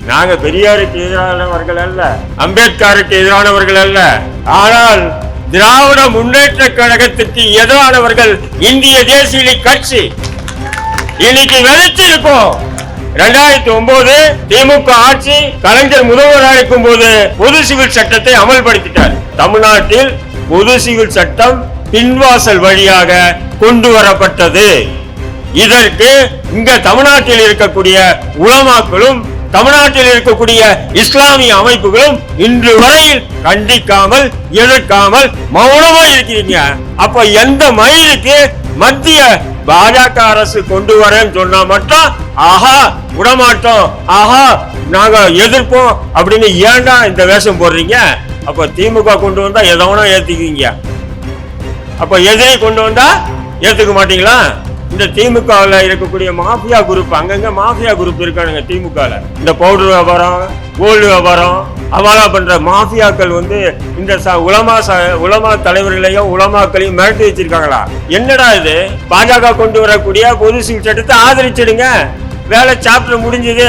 நாங்க பெரியாருக்கு எதிரானவர்கள் அல்ல, அம்பேத்கருக்கு எதிரானவர்கள் அல்ல. ஆனால் திராவிட முன்னேற்ற கழகத்துக்கு எதிரானவர்கள் இந்திய தேசிய கட்சி. இன்னைக்கு வெறிச்சிருக்கோம். 2009 திமுக ஆட்சி கலைஞர் முதல்வராக இருக்கும் போது பொது சிவில் சட்டத்தை அமல்படுத்திட்டார். தமிழ்நாட்டில் பொது சிவில் சட்டம் பின்வாசல் வழியாக கொண்டு வரப்பட்டது. இதற்கு இங்க தமிழ்நாட்டில் இருக்கக்கூடிய உலமாக்களும் தமிழ்நாட்டில் இருக்கக்கூடிய இஸ்லாமிய அமைப்புகளும் இன்று வரையில் கண்டிக்காமல் எதிர்க்காமல் மௌனமா இருக்கிறீங்க. அப்ப எந்த மயிலுக்கு மத்திய பாஜக அரசு கொண்டு வரேன்னு சொன்னா மட்டும் ஆஹா விடமாட்டோம், ஆஹா நாங்க எதிர்ப்போம் அப்படின்னு ஏன்டா இந்த வேஷம் போடுறீங்க? அப்ப திமுக கொண்டு வந்தா எதவனா ஏத்துக்குவீங்க, அப்ப எதிரி கொண்டு வந்தா ஏத்துக்க மாட்டீங்களா? இந்த திமுகவில் இருக்கக்கூடிய மாஃபியா குரூப், அங்கங்க மாஃபியா குரூப் இருக்கானுங்க திமுகவில். இந்த பவுடர் வியாபாரம், கோல்டு வியாபாரம், அவாலா பண்ற மாஃபியாக்கள் இந்த உலமா தலைவர்களையும் உலமாக்களையும் மிரட்டி வச்சிருக்காங்களா? என்னடா இது? பாஜக கொண்டு வரக்கூடிய பொது சிவில் சட்டத்தை ஆதரிச்சிடுங்க, வேலை சாப்டர் முடிஞ்சது.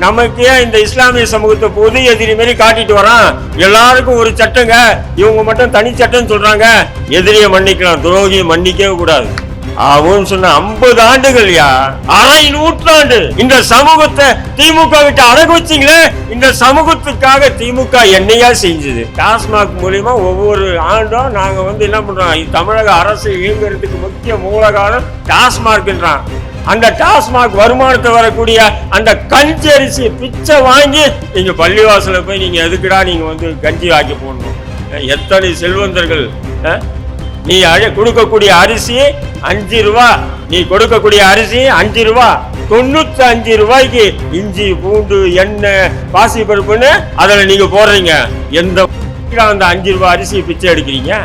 நமக்கு இந்த இஸ்லாமிய சமூகத்தை பொது எதிரி மாரி காட்டிட்டு வரான். எல்லாருக்கும் ஒரு சட்டங்க, இவங்க மட்டும் தனி சட்டம் சொல்றாங்க. எதிரியை மன்னிக்கலாம், துரோகியை மன்னிக்கவே கூடாது. அவன் சொன்ன 50 ஆண்டுகள்யா, அரை நூற்றாண்டு இந்த சமூகத்தை திமுக விட்டு அடகு வச்சிங்களே. இந்த சமூகத்துக்காக திமுக என்னையா செஞ்சது? டாஸ்மாக் மூலியமா ஒவ்வொரு ஆண்டும் நாங்க என்ன பண்றோம், தமிழக அரசு இயங்குறதுக்கு முக்கிய மூல காரணம் டாஸ்மாக்ன்றான். அந்த டாஸ்மாக் வருமானத்தை வரக்கூடிய அந்த கஞ்சி அரிசி பிச்சை வாங்கி நீங்க பள்ளிவாசல போய் நீங்க எதுக்குடா நீங்க கஞ்சி ஆக்கி போடணும்? எத்தனை செல்வந்தர்கள்! நீ கொடுக்கக்கூடிய அரிசி 5 ரூபா, நீ கொடுக்கக்கூடிய அரிசி 5 ரூபா, 95 ரூபாய்க்கு இஞ்சி பூண்டு எண்ணெய் பாசி பருப்புன்னு அதில் நீங்க போடுறீங்க. எந்த அந்த 5 ரூபாய் அரிசி பிச்சை எடுக்கிறீங்க?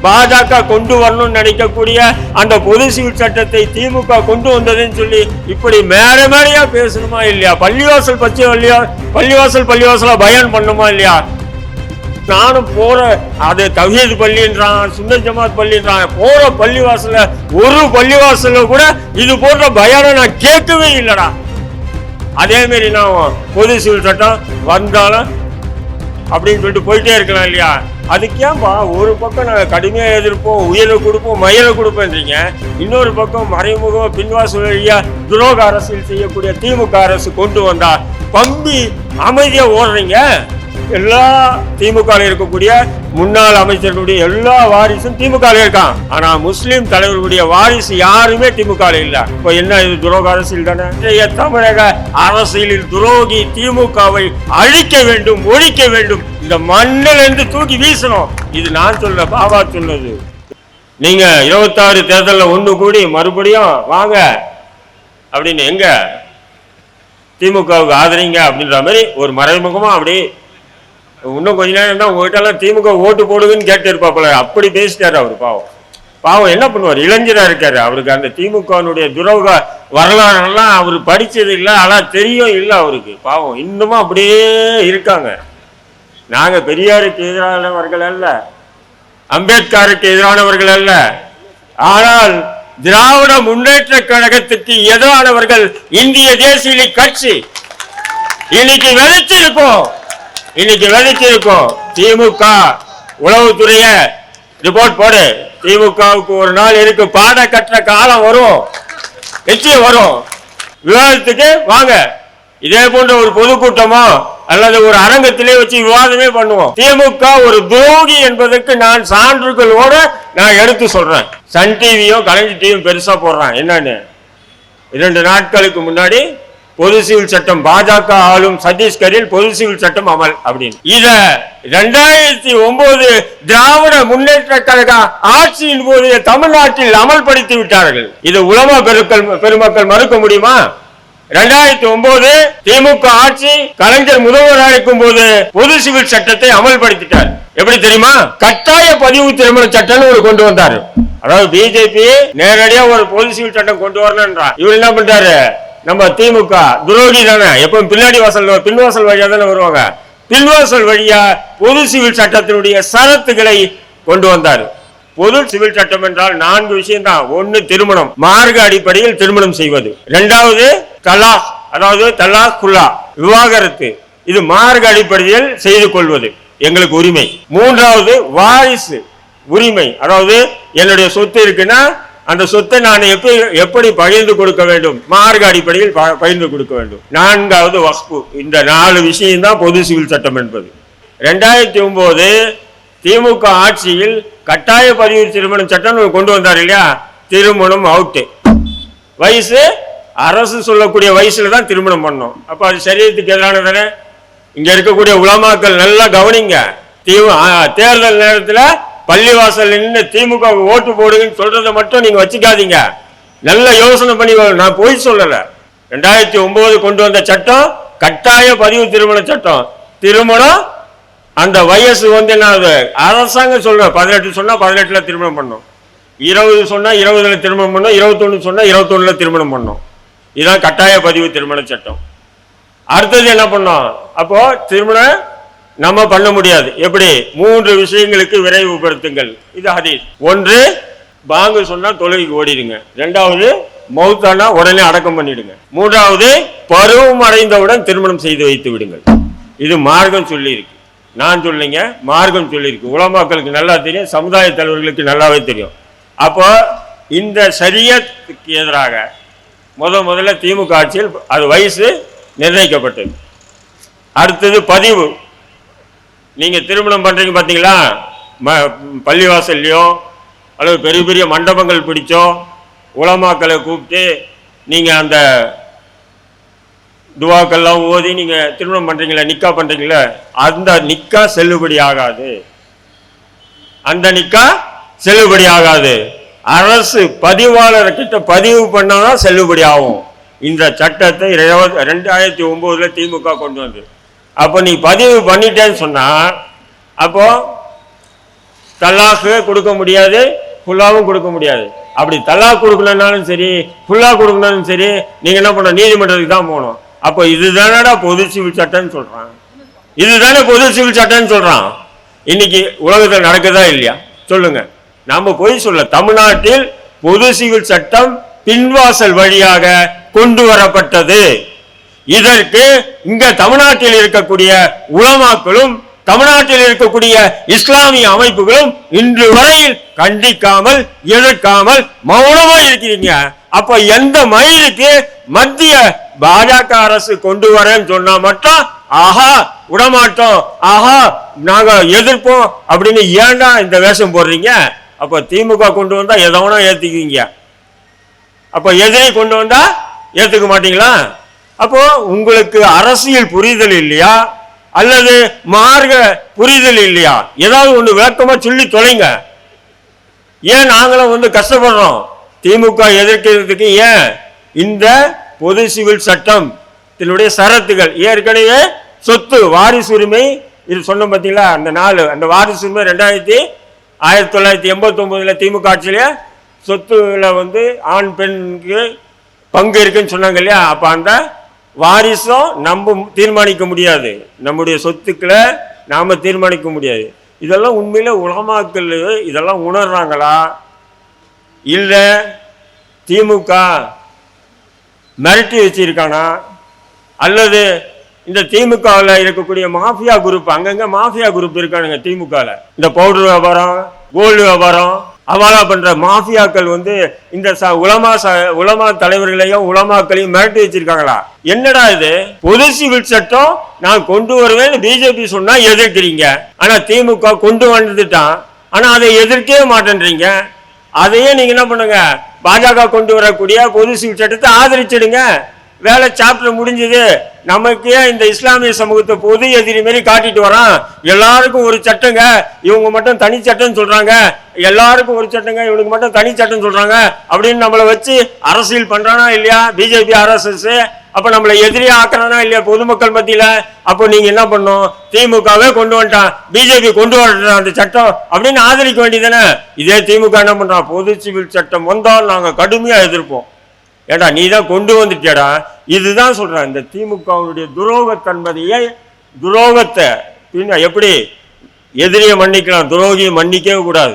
பாஜக கொண்டு வரணும்னு நினைக்கக்கூடிய அந்த பொது சிவில் சட்டத்தை திமுக கொண்டு வந்ததுன்னு சொல்லி இப்படி மேடையா பேசணுமா இல்லையா? பள்ளிவாசல் பச்சை இல்லையா? பள்ளிவாசலா பயன் பண்ணுமா இல்லையா? நானும் போற அது தவ்ஹீத் பள்ளின்றான், சுன்னத் ஜமாத் பள்ளின்றான், போற பள்ளிவாசல ஒரு பள்ளிவாசல கூட இது போன்ற பயானை நான் கேட்கவே இல்லடா. அதே மாதிரி நான் பொது சிவில் சட்டம் வந்தாலும் அப்படின்னு சொல்லிட்டு போயிட்டே இருக்கலாம் இல்லையா? அதுக்கேன்பா ஒரு பக்கம் நாங்கள் கடுமையாக எதிர்ப்போம், உயரை கொடுப்போம், மயிலை கொடுப்போன்றீங்க, இன்னொரு பக்கம் மறைமுகமாக பின்வாசல் வழியா துரோக அரசியல் செய்யக்கூடிய திமுக அரசு கொண்டு வந்தா பம்பி அமைதியா ஓடுறீங்க. எல்லா திமுக இருக்கக்கூடிய முன்னாள் அமைச்சர்களுடைய எல்லா வாரிசும் திமுக இருக்கான். ஆனா முஸ்லிம் தலைவர்களுடைய வாரிசு யாருமே திமுக இல்ல. இப்ப என்ன இது? துரோக அரசியல் தானே. தமிழக அரசியலில் துரோகி திமுகவை அழிக்க வேண்டும், ஒழிக்க வேண்டும், இந்த மண்ணில் இருந்து தூக்கி வீசணும். இது நான் சொல்ல, பாபா சொன்னது. நீங்க 26 தேர்தலில் ஒண்ணு கூடி மறுபடியும் வாங்க அப்படின்னு எங்க திமுகவுக்கு ஆதரிங்க அப்படின்ற மாதிரி ஒரு மறைமுகமா அப்படி இன்னும் கொஞ்ச நேரம் தான் உங்ககிட்ட எல்லாம் திமுக ஓட்டு போடுதுன்னு கேட்டு இருப்பாப்புல. அப்படி பேசிட்டாரு அவரு. பாவம் என்ன பண்ணுவார்? இளைஞரா இருக்காரு. அவருக்கு அந்த திமுகனுடைய துரோக வரலாறுலாம் அவர் படிச்சது இல்லை, ஆனா தெரியும் இல்லை அவருக்கு. பாவம் இன்னமும் அப்படியே இருக்காங்க. நாங்க பெரியாருக்கு எதிரானவர்கள் அல்ல, அம்பேத்கருக்கு எதிரானவர்கள் அல்ல. ஆனால் திராவிட முன்னேற்ற கழகத்துக்கு எதிரானவர்கள் இந்திய தேசிய கட்சி. இன்னைக்கு வெறிச்சிருக்கோம். திமுக உளவுத்துறைய ரிப்போர்ட் போடு. திமுகவுக்கு ஒரு நாள் இருக்கு, பாட கட்டுற காலம் வரும், நிச்சயம் வரும். விவாதத்துக்கு வாங்க. இதே போன்ற ஒரு பொதுக்கூட்டமோ அல்லது ஒரு அரங்கத்திலே வச்சு விவாதமே பண்ணுவோம். திமுக ஒரு துரோகி என்பதற்கு நான் சான்றுகளோடு நான் எடுத்து சொல்றேன். சன் டிவியும் கலைஞர் டிவியும் பெருசா போடுறான். என்னன்னு 2 நாட்களுக்கு முன்னாடி பொது சிவில் சட்டம், பாஜக ஆளும் சத்தீஸ்கரில் பொது சிவில் சட்டம் அமல் அப்படின்னு. இத 2009 திராவிட முன்னேற்ற கழக ஆட்சியின் போது தமிழ்நாட்டில் அமல்படுத்தி விட்டார்கள். இது உலமா பெருமக்கள் மறுக்க முடியுமா? 2009 திமுக ஆட்சி கலைஞர் முதல்வராக இருக்கும் போது பொது சிவில் சட்டத்தை அமல்படுத்திட்டார். எப்படி தெரியுமா? கட்டாய பதிவு திருமண சட்டம் ஒரு கொண்டு வந்தாரு. அதாவது பிஜேபி நேரடியா ஒரு பொது சிவில் சட்டம் கொண்டு வரணும்ன்றான். இவர் என்ன பண்றாரு? நம்ம திமுக துரோகி தானே, எப்பவும் பின்வாசல் வழியா தானே வருவாங்க. பின்வாசல் வழியா பொது சிவில் சட்டத்தினுடைய சரத்துகளை கொண்டு வந்தார். பொது சிவில் சட்டம் என்றால் 4 விஷயம் தான். 1 திருமணம், மார்க்க அடிப்படையில் திருமணம் செய்வது. 2வது தலாக், அதாவது தலாக் குல்லா, விவாகரத்து, இது மார்க்க அடிப்படையில் செய்து கொள்வது எங்களுக்கு உரிமை. மூன்றாவது வாரிசு உரிமை, அதாவது என்னுடைய சொத்து இருக்குன்னா அந்த சொத்தை நான் எப்படி பகிர்ந்து கொடுக்க வேண்டும், மார்க்க அடிப்படையில் பகிர்ந்து கொடுக்க வேண்டும். நான்காவது வக்ஃபு. இந்த 4 விஷயம் தான் பொது சிவில் சட்டம் என்பது. 2009 திமுக ஆட்சியில் கட்டாய பதிவு திருமணம் சட்டம் கொண்டு வந்தார் இல்லையா, திருமணம் அவுட்டு. வயசு அரசு சொல்லக்கூடிய வயசுல தான் திருமணம் பண்ணோம். அப்ப அது சரியத்துக்கு எதிரானதானே? இங்க இருக்கக்கூடிய உலமாக்கள் நல்லா கவனிங்க. தேர்தல் நேரத்தில் பள்ளிவாசல் நின்று திமுக ஓட்டு போடுங்கன்னு சொல்றதை மட்டும் நீங்க வச்சுக்காதீங்க. நல்ல யோசனை பண்ணி, நான் போய் சொல்லல. 2009 கொண்டு வந்த சட்டம் கட்டாய பதிவு திருமண சட்டம். திருமணம் அந்த வயசு வந்து என்ன, அரசாங்கம் சொல்ற 18 சொன்னா 18ல திருமணம் பண்ணும், 20 சொன்னா 20ல திருமணம் பண்ணும், 21 சொன்னா 21ல திருமணம் பண்ணும். இதுதான் கட்டாய பதிவு திருமண சட்டம். அடுத்தது என்ன பண்ணோம், அப்போ திருமணம் நம்ம பண்ண முடியாது. எப்படி? 3 விஷயங்களுக்கு விரைவுபடுத்துங்கள். இது ஹதீஸ். 1, பாங்கு சொன்னா தொழுகைக்கு ஓடிடுங்க. 2வது, மௌத்தானா உடனே அடக்கம் பண்ணிடுங்க. 3வது, பருவம் அடைந்தவுடன் திருமணம் செய்து வைத்து விடுங்கள். இது மார்க்கம் சொல்லி இருக்கு, நான் சொல்லிங்க, மார்க்கம் சொல்லி இருக்கு. உலமாக்களுக்கு நல்லா தெரியும், சமுதாய தலைவர்களுக்கு நல்லாவே தெரியும். அப்போ இந்த ஷரியத்துக்கு எதிராக முதல்ல திமுக ஆட்சியில் அது வயசு நிர்ணயிக்கப்பட்டது. அடுத்தது பதிவு. நீங்க திருமணம் பண்றீங்க பார்த்தீங்களா, பள்ளிவாசல்லையோ அல்லது பெரிய பெரிய மண்டபங்கள் பிடிச்சோ உலமாக்களை கூப்பிட்டு நீங்க அந்த துவாக்கெல்லாம் ஓதி நீங்க திருமணம் பண்றீங்களா, நிக்கா பண்றீங்களா, அந்த நிக்கா செல்லுபடி ஆகாது. அந்த நிக்கா செல்லுபடி ஆகாது. அரசு பதிவாளர் கிட்ட பதிவு பண்ணாதான் செல்லுபடி ஆகும். இந்த சட்டத்தை 2009 திமுக கொண்டு வந்து, அப்போ நீ பதிவு பண்ணிட்டேன்னு சொன்னா அப்போ தலாக்கு கொடுக்க முடியாது, ஃபுல்லாவும் கொடுக்க முடியாது. அப்படி தலாக் கொடுக்கலனாலும் சரி, ஃபுல்லா கொடுக்கணும் சரி, நீங்க என்ன பண்ண, நீதிமன்றத்துக்கு தான் போகணும். அப்போ இதுதானடா பொது சிவில் சட்டம்னு சொல்றான், இதுதானே பொது சிவில் சட்டம்னு சொல்றான். இன்னைக்கு உலகத்தில் நடக்குதா இல்லையா சொல்லுங்க? நாம போய் சொல்ல, தமிழ்நாட்டில் பொது சிவில் சட்டம் பின்வாசல் வழியாக கொண்டு வரப்பட்டது. இதற்கு இங்க தமிழ்நாட்டில் இருக்கக்கூடிய உலமாக்களும் தமிழ்நாட்டில் இருக்கக்கூடிய இஸ்லாமிய அமைப்புகளும் இன்று வரையில் கண்டிக்காமல் எதிர்க்காமல் மௌனமா இருக்கிறீங்க. அப்ப எந்த மயிலுக்கு மத்திய பாஜக அரசு கொண்டு வரேன்னு சொன்னா மட்டும் ஆஹா விடமாட்டோம், ஆஹா நாங்க எதிர்ப்போம் அப்படின்னு ஏன்டா இந்த வேஷம் போடுறீங்க? அப்ப திமுக கொண்டு வந்தா எதவனா ஏத்துக்குவீங்க, அப்ப எதிரை கொண்டு வந்தா ஏத்துக்க மாட்டீங்களா? அப்போ உங்களுக்கு அரசியல் புரிதல் இல்லையா அல்லது மார்க்க புரிதல் இல்லையா? ஏதாவது ஒண்ணு விளக்கமா சொல்லி தொலைங்க. ஏன் நாங்களும் கஷ்டப்படுறோம் திமுக எதிர்க்கிறதுக்கு? ஏன் இந்த பொது சிவில் சட்டம் சரத்துகள், ஏற்கனவே சொத்து வாரிசு உரிமை இது சொன்ன பார்த்தீங்களா, அந்த 4 அந்த வாரிசு உரிமை 1989 திமுக ஆட்சியிலே சொத்துல ஆண் பெண்ணுக்கு பங்கு இருக்குன்னு சொன்னாங்க இல்லையா? அப்ப அந்த வாரிசும் நம்ம தீர்மானிக்க முடியாது, நம்முடைய சொத்துக்களை நாம தீர்மானிக்க முடியாது. இதெல்லாம் உண்மையில உலமாக்கள் இதெல்லாம் உணர்றாங்களா? இல்ல திமுக மிரட்டி வச்சிருக்கானா? அல்லது இந்த திமுகவில் இருக்கக்கூடிய மாஃபியா குரூப், அங்கங்க மாஃபியா குரூப் இருக்கானுங்க திமுகவில். இந்த பவுடர் வியாபாரம், கோல்டு வியாபாரம், அவளா பண்ற மாஃபியாக்கள் இந்த உலமா தலைவர்களையும் உலமாக்களையும் மிரட்டி வச்சிருக்காங்களா? என்னடா இது? பொது சிவில் சட்டம் நான் கொண்டு வருவேன் பிஜேபி சொன்னா எதிர்க்கிறீங்க, ஆனா திமுக கொண்டு வந்துட்டான், ஆனா அதை எதிர்க்கவே மாட்டேன்றீங்க. அதையே நீங்க என்ன பண்ணுங்க, பாஜக கொண்டு வரக்கூடிய பொது சிவில் சட்டத்தை ஆதரிச்சிடுங்க. வேலை சாப்டர் முடிஞ்சது. நமக்கு இந்த இஸ்லாமிய சமூகத்தை பொது எதிரி மாரி காட்டிட்டு வரான். எல்லாருக்கும் ஒரு சட்டங்க, இவங்க மட்டும் தனி சட்டம் சொல்றாங்க, எல்லாருக்கும் ஒரு சட்டங்க, இவனுக்கு மட்டும் தனி சட்டம் சொல்றாங்க அப்படின்னு நம்மளை வச்சு அரசியல் பண்றானா இல்லையா பிஜேபி RSS? அப்ப நம்மளை எதிரியா ஆக்குறானா இல்லையா பொதுமக்கள் மத்தியில? அப்போ நீங்க என்ன பண்ணும், திமுகவே கொண்டு வந்துட்டான், பிஜேபி கொண்டு வர அந்த சட்டம் அப்படின்னு ஆதரிக்க வேண்டியதானே? இதே திமுக என்ன பண்றான், பொது சிவில் சட்டம் வந்தால் நாங்க கடுமையா எதிர்ப்போம். ஏடா நீ தான் கொண்டு வந்துட்டியடா. இதுதான் சொல்றேன், இந்த திமுகவுடைய துரோகத்தன்மையை, துரோகத்தை எப்படி எதிரியை மன்னிக்கலாம், துரோகியை மன்னிக்கவே கூடாது.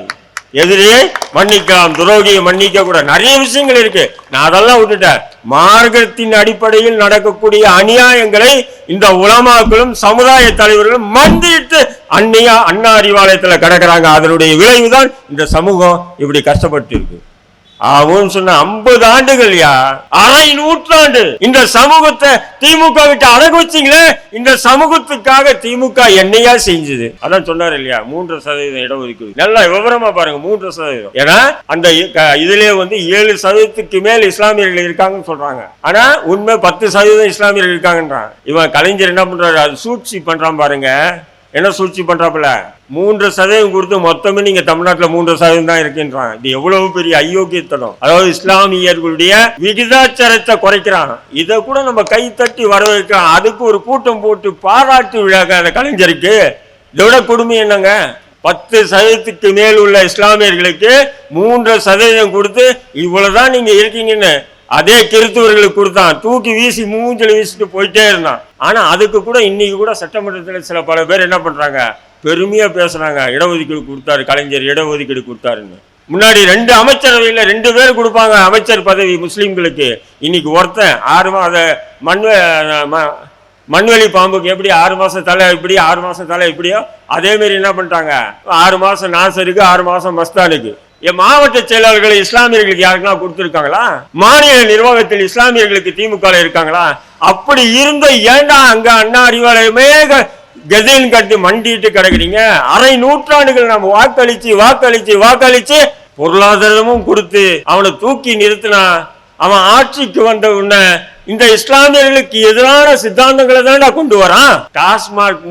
எதிரியை மன்னிக்கலாம், துரோகியை மன்னிக்க கூட, நிறைய விஷயங்கள் இருக்கு. நான் அதெல்லாம் விட்டுட்டேன். மார்க்கத்தின் அடிப்படையில் நடக்கக்கூடிய அநியாயங்களை இந்த உலமாக்களும் சமுதாய தலைவர்களும் மந்திட்டு அண்ணா அறிவாலயத்துல கிடக்குறாங்க. அதனுடைய விளைவுதான் இந்த சமூகம் இப்படி கஷ்டப்பட்டு இருக்கு. அவன் சொன்ன 50 ஆண்டுகள் அரை நூற்றாண்டு இந்த சமூகத்தை திமுக விட்டு அடகு வச்சிங்களே. இந்த சமூகத்துக்காக திமுக என்னையா செஞ்சது? அதான் சொன்னார் இல்லையா, 3% இடஒதுக்கீடு. நல்லா விவரமா பாருங்க, 3%. ஏன்னா அந்த இதுல 7% மேல் இஸ்லாமியர்கள் இருக்காங்கன்னு சொல்றாங்க. ஆனா உண்மை 10% இஸ்லாமியர்கள் இருக்காங்கன்றான். இவன் கலைஞர் என்ன பண்றாரு, அது சூழ்ச்சி பண்றான் பாருங்க. என்ன சூழ்ச்சி பண்றாப்புல, 3% கொடுத்து மொத்தமே நீங்க தமிழ்நாட்டுல 3% தான் இருக்குன்றான். இது எவ்வளவு பெரிய அயோக்கியத்தனம். அதாவது இஸ்லாமியர்களுடைய விகிதாச்சாரத்தை குறைக்கிறான். இதை கூட நம்ம கை தட்டி வரவேற்கிறோம். அதுக்கு ஒரு கூட்டம் போட்டு பாராட்டு விழா அந்த கலைஞருக்கு. இதோட கொடுமை என்னங்க, 10% மேல் உள்ள இஸ்லாமியர்களுக்கு 3% கொடுத்து இவ்வளவுதான் நீங்க இருக்கீங்கன்னு அதே கிறிஸ்துவர்களுக்கு கொடுத்தான். தூக்கி வீசி மூஞ்சில வீசிட்டு போயிட்டே இருந்தான். ஆனா அதுக்கு கூட இன்னைக்கு கூட சட்டமன்றத்தில் சில பல பேர் என்ன பண்றாங்க, பெருமையா பேசுறாங்க. இடஒதுக்கீடு கொடுத்தாரு கலைஞர், இடஒதுக்கீடு கொடுத்தாருன்னு. முன்னாடி 2 அமைச்சரவையில் 2 பேர் கொடுப்பாங்க அமைச்சர் பதவி முஸ்லீம்களுக்கு. இன்னைக்கு ஒருத்தன் 6 மாதம் மண்வெளி பாம்புக்கு எப்படி 6 மாசம் தலை இப்படி 6 மாசம் தலை இப்படியோ அதே மாதிரி என்ன பண்ணிட்டாங்க, 6 மாசம் நாசருக்கு 6 மாசம் மஸ்தானுக்கு. என் மாவட்ட செயலாளர்களை இஸ்லாமியர்களுக்கு யாருக்கெல்லாம் கொடுத்துருக்காங்களா? மாநில நிர்வாகத்தில் இஸ்லாமியர்களுக்கு திமுக இருக்காங்களா? அப்படி இருந்த ஏண்டா அங்க அண்ணா அறிவாலயமே கெதைன்னு கட்டி மண்டிட்டு கிடக்குறீங்க? அரை நூற்றாண்டுகள் நம்ம வாக்களிச்சு பொருளாதாரமும் கொடுத்து அவனை தூக்கி நிறுத்தினா அவன் ஆட்சிக்கு வந்த உடனே இந்த இஸ்லாமியர்களுக்கு எதிரான சித்தாந்தங்களை தான் கொண்டு வரான். டாஸ்மாக்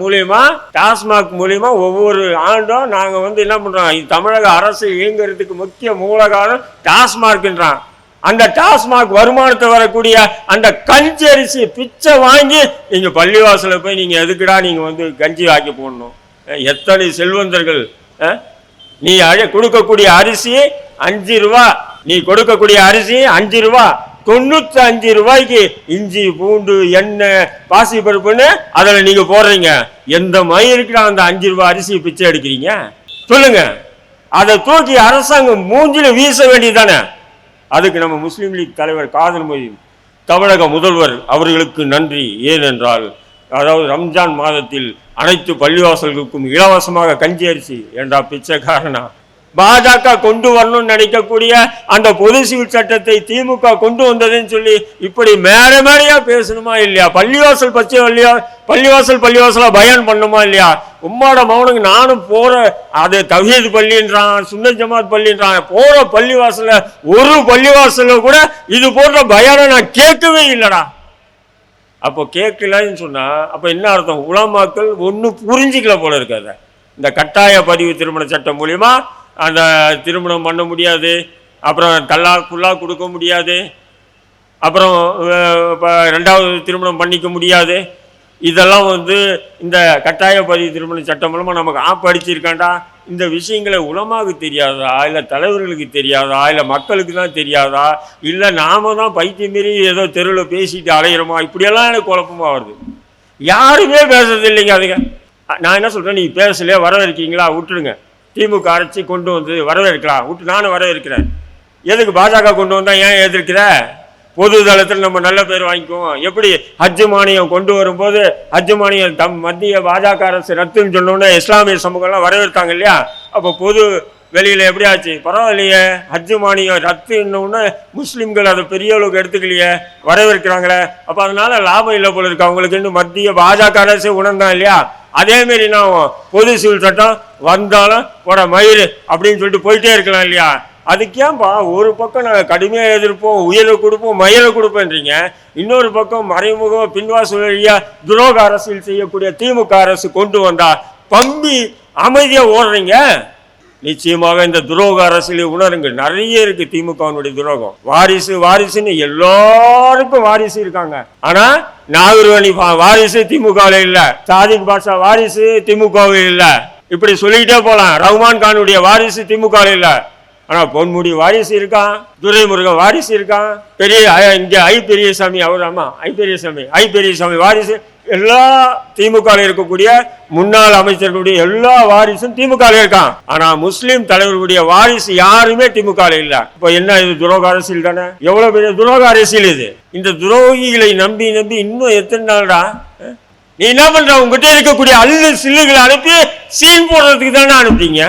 மூலியமா ஒவ்வொரு ஆண்டும் நாங்க என்ன பண்றோம், தமிழக அரசு இயங்குறதுக்கு முக்கிய மூல காரணம் டாஸ்மாக்ன்றான். அந்த டாஸ்மாக் வருமானத்தை வரக்கூடிய அந்த கஞ்சி அரிசி பிச்சை வாங்கி நீங்க பள்ளிவாசல போய் நீங்க எதுக்குடா நீங்க கஞ்சி ஆக்கி போடணும்? எத்தனை செல்வந்தர்கள், நீ கொடுக்கக்கூடிய அரிசி 5 ரூபா, நீ கொடுக்கக்கூடிய அரிசி 5 ரூபா, 95 ரூபாய்க்கு இஞ்சி பூண்டு எண்ணெய் பாசி பருப்புன்னு அதில் நீங்க போடுறீங்க. எந்த மயிருக்கு அந்த 5 ரூபாய் அரிசி பிச்சை எடுக்கிறீங்க சொல்லுங்க? அதை தூக்கி அரசாங்கம் மூஞ்சில வீச வேண்டியதானே? அதுக்கு நம்ம முஸ்லீம் லீக் தலைவர் காதர் மொய்தீன், தமிழக முதல்வர் அவர்களுக்கு நன்றி. ஏனென்றால் அதாவது ரம்ஜான் மாதத்தில் அனைத்து பள்ளிவாசல்களுக்கும் இலவசமாக கஞ்சி அரிசி என்றா பிச்சைக்காரனா? பாஜக கொண்டு வரணும்னு நினைக்கக்கூடிய அந்த பொது சிவில் சட்டத்தை திமுக கொண்டு வந்ததுன்னு சொல்லி இப்படி மேடையா பேசணுமா இல்லையா? பள்ளிவாசல் பள்ளிவாசலா பயன் பண்ணுமா இல்லையா? உம்மாட மௌனுக்கு நானும் போற அது தவ்ஹீத் பள்ளின்றான், சுன்னத் ஜமாத் பள்ளின்றான், போற பள்ளிவாசல ஒரு பள்ளிவாசல கூட இது போன்ற பயானை நான் கேட்கவே இல்லடா. அப்போ கேட்கலன்னு சொன்னா அப்ப என்ன அர்த்தம்? உலமாக்கள் ஒன்னும் புரிஞ்சிக்கல போல இருக்காது. இந்த கட்டாய பதிவு திருமண சட்டம் மூலியமா அந்த திருமணம் பண்ண முடியாது, அப்புறம் தல்லாக்குள்ளா கொடுக்க முடியாது, அப்புறம் 2வது திருமணம் பண்ணிக்க முடியாது. இதெல்லாம் இந்த கட்டாய பதிவு திருமண சட்டம் மூலமாக நமக்கு படிச்சிருக்காண்டா. இந்த விஷயங்களை உலமாவுக்கு தெரியாதா, இல்லை தலைவர்களுக்கு தெரியாதா, இல்லை மக்களுக்கு தான் தெரியாதா, இல்லை நாம தான் பைத்தியம் மீறி ஏதோ தெருவில் பேசிட்டு அலையிறோமா? இப்படியெல்லாம் எனக்கு குழப்பமாக வருது. யாருமே பேசுறது இல்லைங்க. அதுங்க நான் என்ன சொல்கிறேன், நீங்கள் பேசலையே வரவேற்கீங்களா? விட்டுருங்க. திமுக அரசு கொண்டு வந்து வரவேற்கலாம், விட்டு நானும் வரவேற்கிறேன். எதுக்கு பாஜக கொண்டு வந்தா ஏன் எதிர்க்கிற? பொது தளத்தில் நம்ம நல்ல பேர் வாங்கிக்குவோம். எப்படி ஹஜ் மானியம் கொண்டு வரும்போது ஹஜ் மானியம் மத்திய பாஜக அரசு ரத்துன்னு சொன்னோன்னே இஸ்லாமிய சமூகம்லாம் வரவேற்காங்க இல்லையா? அப்போ பொது வெளியில் எப்படி ஆச்சு? பரவாயில்லையே, ஹஜ் மானியம் ரத்துன்னு முஸ்லீம்கள் அதை பெரிய அளவுக்கு எடுத்துக்கலையே, வரவேற்கிறாங்களே. அப்போ அதனால லாபம் இல்லை போல இருக்கு அவங்களுக்கு இன்னும் மத்திய பாஜக அரசு உணர்ந்தான் இல்லையா? அதேமாரி நான் பொது சிவில் சட்டம் வந்தாலும் போட மயிறு அப்படின்னு சொல்லிட்டு போயிட்டே இருக்கலாம் இல்லையா? அதுக்கேன்பா ஒரு பக்கம் நாங்கள் கடுமையாக எதிர்ப்போம், உயிரை கொடுப்போம், மயிரை கொடுப்பேன்றீங்க, இன்னொரு பக்கம் மறைமுகம் பின்வாசல் வழியா துரோக அரசியல் செய்யக்கூடிய திமுக அரசு கொண்டு வந்தா பம்பி அமைதியா ஓடுறீங்க. நிச்சயமாக இந்த துரோக அரசியலை உணருங்க. நிறைய இருக்கு திமுகவினுடைய துரோகம். வாரிசுன்னு எல்லாருக்கும் வாரிசு இருக்காங்க. ஆனா நாகர்வணி வாரிசு திமுகவில் இல்ல, சாதிக் பாஷா வாரிசு திமுகவில் இல்ல, இப்படி சொல்லிக்கிட்டே போலாம். ரஹ்மான் கானுடைய வாரிசு திமுகவில் இல்ல. ஆனா பொன்முடி வாரிசு இருக்கான், துரைமுருகன் வாரிசு இருக்கான், இங்க பெரியசாமி அவர், ஆமா பெரியசாமி வாரிசு. எல்லா திமுக இருக்கக்கூடிய முன்னாள் அமைச்சர்களுடைய எல்லா வாரிசும் திமுக இருக்கான். ஆனா முஸ்லிம் தலைவர்களுடைய வாரிசு யாருமே திமுக இல்ல. இப்ப என்ன இது துரோக அரசியல் தானே? எவ்வளவு பெரிய துரோக அரசியல் இது! இந்த துரோகிகளை நம்பி இன்னும் எத்தனை நாள்டா? நீ என்ன பண்ற? உங்ககிட்ட இருக்கக்கூடிய அல்லு சில்லுகளை அனுப்பி சீன் போடுறதுக்கு தானே அனுப்பிட்டீங்க.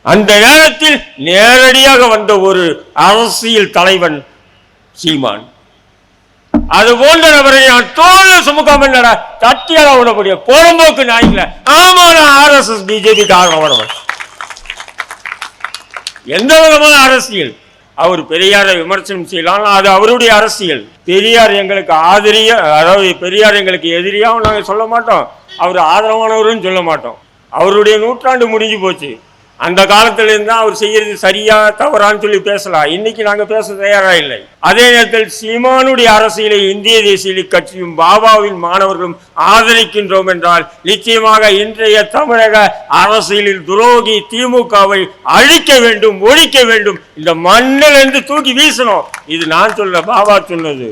அந்த நேரத்தில் நேரடியாக வந்த ஒரு அரசியல் தலைவன் சீமான். அது போன்ற நபரை நான் தோல்ல சுமக்காம தட்டியால விடக்கூடிய புறம்போக்கு நாய்கள. ஆமா, நான் RSS BJP காரணம். எந்த விதமான அரசியல்? அவர் பெரியாரை விமர்சனம் செய்யலாம், அது அவருடைய அரசியல். பெரியார் எங்களுக்கு அதாவது பெரியார் எங்களுக்கு எதிரியாவும் நாங்கள் சொல்ல மாட்டோம், அவர் ஆதரவானவரும் சொல்ல மாட்டோம். அவருடைய நூற்றாண்டு முடிஞ்சு போச்சு. அந்த காலத்துல இருந்தா அவர் செய்யறது சரியா தவறான்னு சொல்லி பேசலாம். இன்னைக்கு நாங்க பேச தயாரா இல்லை. அதே நேரத்தில் சீமானுடைய அரசியலை இந்திய தேசிய கட்சியும் பாபாவின் மாணவர்களும் ஆதரிக்கின்றோம் என்றால் நிச்சயமாக இன்றைய தமிழக அரசியலில் துரோகி திமுகவை அழிக்க வேண்டும், ஒழிக்க வேண்டும், இந்த மண்ணிலிருந்து தூக்கி வீசணும். இது நான் சொல்ல, பாபா சொன்னது.